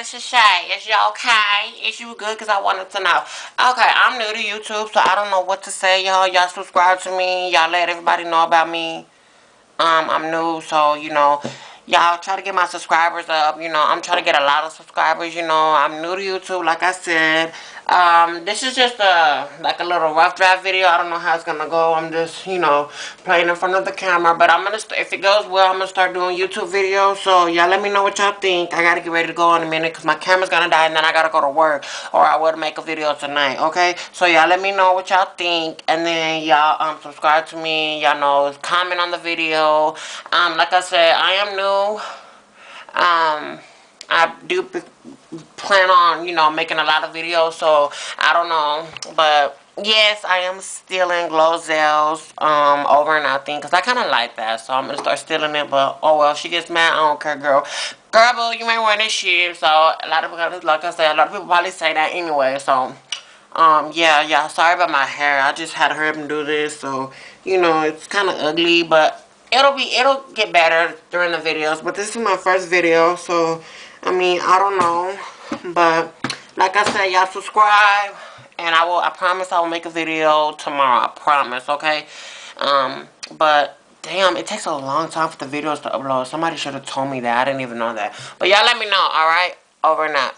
this is Shay. Is you okay? Is you good? Because I wanted to know. Okay, I'm new to YouTube, so I don't know what to say, y'all. Y'all subscribe to me. Y'all let everybody know about me. I'm new, so, y'all try to get my subscribers up. I'm trying to get a lot of subscribers. I'm new to YouTube, like I said. This is just like a little rough draft video. I don't know how it's gonna go. I'm just, playing in front of the camera. But I'm gonna, if it goes well, I'm gonna start doing YouTube videos. So y'all let me know what y'all think. I gotta get ready to go in a minute because my camera's gonna die and then I gotta go to work, or I would make a video tonight. Okay, so y'all let me know what y'all think, and then y'all subscribe to me. Y'all know, comment on the video. Like I said, I am new. I do plan on, making a lot of videos, so I don't know. But yes, I am stealing Glozell's over and out thing, because I kind of like that, so I'm going to start stealing it. But, oh well, she gets mad, I don't care, girl. Girl, boo, you ain't wearing this shit. So, a lot of people, like I said, a lot of people probably say that anyway, so... yeah, sorry about my hair. I just had to hurry up and do this, so, it's kind of ugly, but it'll get better during the videos. But this is my first video, so, I mean, I don't know, but, like I said, y'all subscribe, and I promise I will make a video tomorrow, I promise, okay? But, damn, it takes a long time for the videos to upload. Somebody should have told me that. I didn't even know that. But y'all let me know, alright? Over and out.